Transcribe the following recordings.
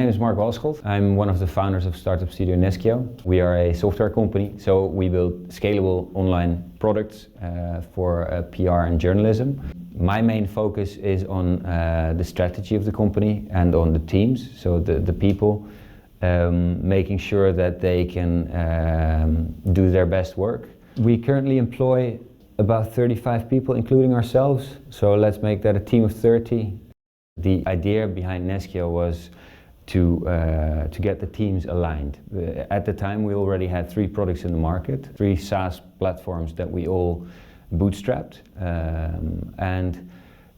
name is Mark Walschot. I'm one of the founders of Startup Studio Nescio. We are a software company, so we build scalable online products for PR and journalism. My main focus is on the strategy of the company and on the teams, so the people, making sure that they can do their best work. We currently employ about 35 people, including ourselves, so let's make that a team of 30. The idea behind Nescio was to get the teams aligned. At the time we already had 3 products in the market, 3 SaaS platforms that we all bootstrapped, and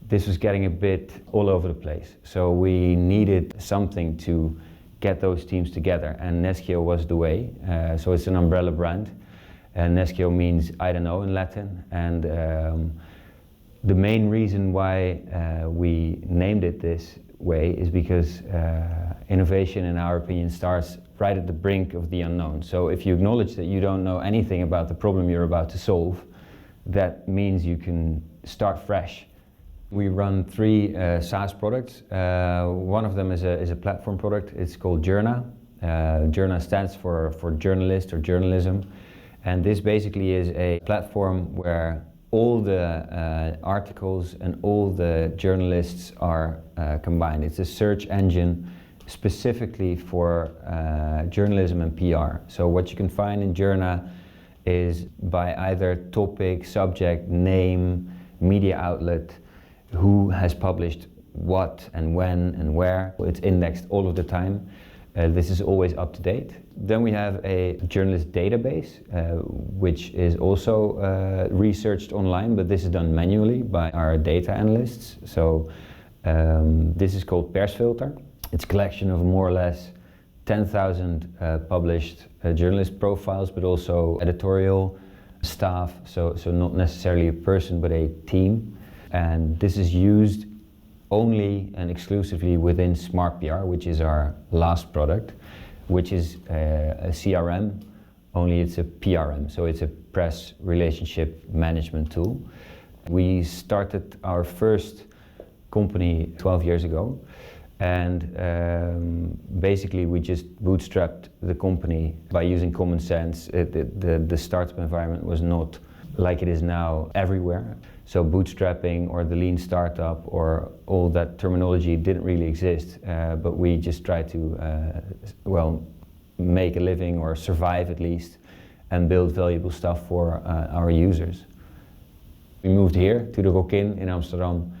this was getting a bit all over the place. So we needed something to get those teams together, and Nescio was the way. So it's an umbrella brand, and Nescio means I don't know in Latin, and the main reason why we named it this way is because innovation, in our opinion, starts right at the brink of the unknown. So if you acknowledge that you don't know anything about the problem you're about to solve, that means you can start fresh. We run 3 SaaS products. One of them is a platform product. It's called Journa. Journa stands for journalist or journalism. And this basically is a platform where all the articles and all the journalists are combined. It's a search engine specifically for journalism and PR. So what you can find in Journa is by either topic, subject, name, media outlet, who has published what and when and where. It's indexed all of the time. This is always up to date. Then we have a journalist database, which is also researched online, but this is done manually by our data analysts. So this is called Persfilter. It's a collection of more or less 10,000 published journalist profiles, but also editorial staff, so not necessarily a person, but a team. And this is used only and exclusively within Smart PR, which is our last product, which is a CRM, only it's a PRM, so it's a press relationship management tool. We started our first company 12 years ago, and basically we just bootstrapped the company by using common sense. The startup environment was not like it is now everywhere. So bootstrapping or the lean startup or all that terminology didn't really exist, but we just tried to, make a living or survive at least and build valuable stuff for our users. We moved here to the Rock-in in Amsterdam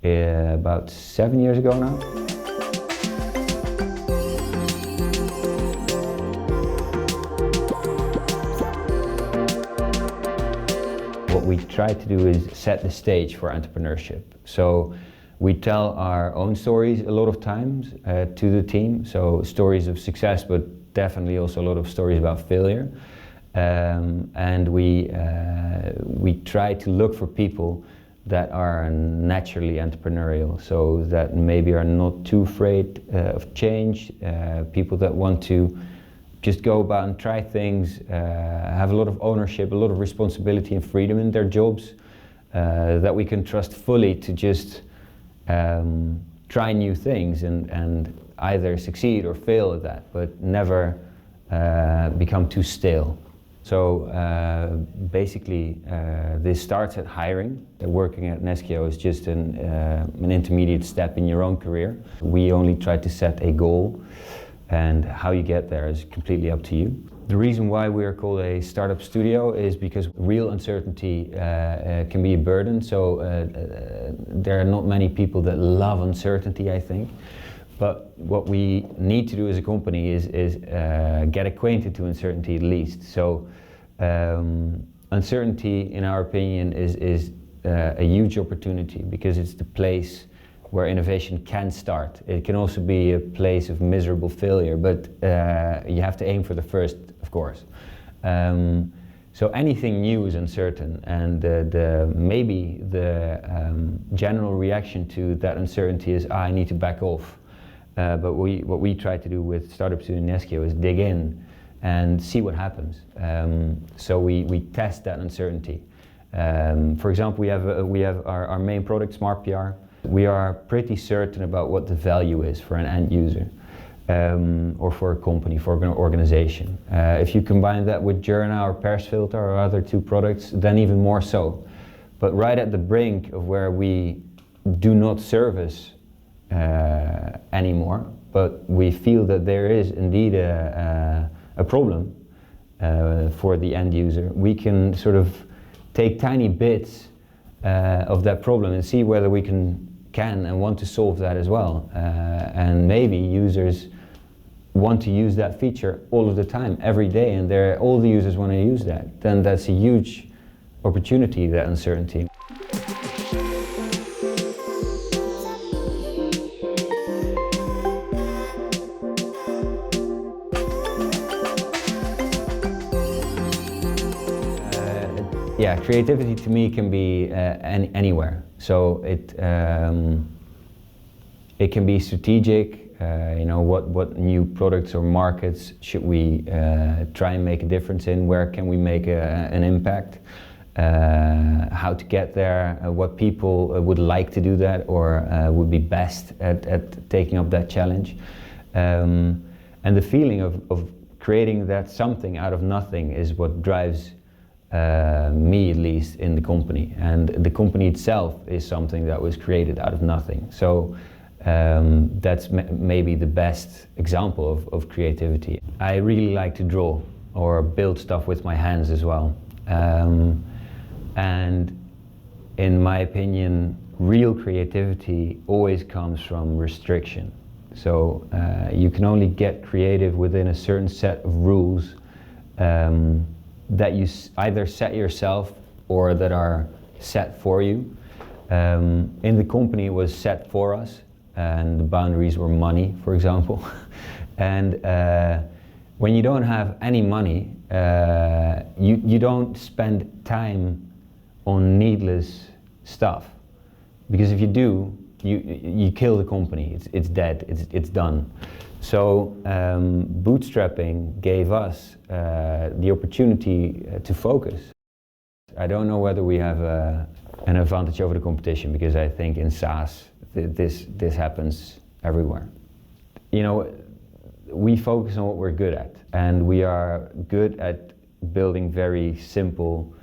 about 7 years ago now. What we try to do is set the stage for entrepreneurship. So we tell our own stories a lot of times to the team. So stories of success, but definitely also a lot of stories about failure. And we try to look for people that are naturally entrepreneurial, so that maybe are not too afraid of change, people that want to just go about and try things, have a lot of ownership, a lot of responsibility and freedom in their jobs, that we can trust fully to just try new things and either succeed or fail at that, but never become too stale. So basically this starts at hiring. Working at Nescio is just an intermediate step in your own career. We only try to set a goal, and how you get there is completely up to you. The reason why we are called a startup studio is because real uncertainty can be a burden. So there are not many people that love uncertainty, I think. But what we need to do as a company is get acquainted to uncertainty at least. So uncertainty, in our opinion, is a huge opportunity, because it's the place where innovation can start. It can also be a place of miserable failure, but you have to aim for the first, of course. So anything new is uncertain, and maybe the general reaction to that uncertainty is, I need to back off. But what we try to do with Startup Studio Nescio is dig in and see what happens. So we test that uncertainty. For example, we have our main product, Smart PR. We are pretty certain about what the value is for an end user. or for a company, for an organization. If you combine that with Journa or Persfilter or other two products, then even more so. But right at the brink of where we do not service anymore, but we feel that there is indeed a problem for the end user, we can sort of take tiny bits of that problem and see whether we can and want to solve that as well. And maybe users want to use that feature all of the time, every day, and all the users want to use that. Then that's a huge opportunity, that uncertainty. Yeah, creativity to me can be anywhere. So it can be strategic. What new products or markets should we try and make a difference in? Where can we make an impact? How to get there? What people would like to do that or would be best at taking up that challenge? And the feeling of creating that something out of nothing is what drives me, at least, in the company. And the company itself is something that was created out of nothing. So that's maybe the best example of creativity. I really like to draw or build stuff with my hands as well. And in my opinion, real creativity always comes from restriction. So you can only get creative within a certain set of rules that you either set yourself or that are set for you. In the company, it was set for us, and the boundaries were money, for example. And when you don't have any money, you don't spend time on needless stuff, because if you do, you kill the company. It's dead. It's done. So bootstrapping gave us the opportunity to focus. I don't know whether we have an advantage over the competition, because I think in SaaS this happens everywhere. We focus on what we're good at, and we are good at building very simple,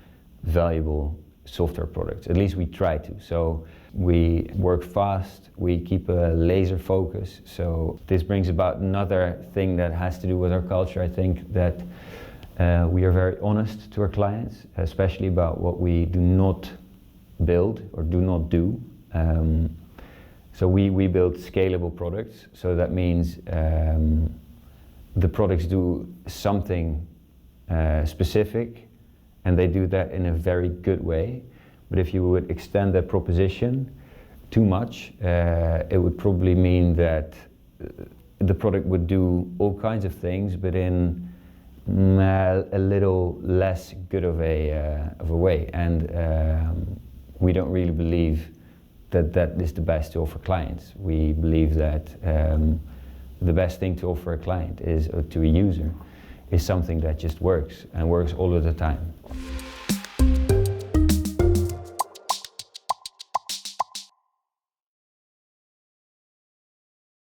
valuable software products. At least we try to. So we work fast, we keep a laser focus. So this brings about another thing that has to do with our culture. I think that we are very honest to our clients, especially about what we do not build or do not do. So we build scalable products. So that means the products do something specific, and they do that in a very good way. But if you would extend that proposition too much, it would probably mean that the product would do all kinds of things, but in a little less good of a way. And we don't really believe that is the best to offer clients. We believe that the best thing to offer a client is, or to a user, is something that just works, and works all of the time.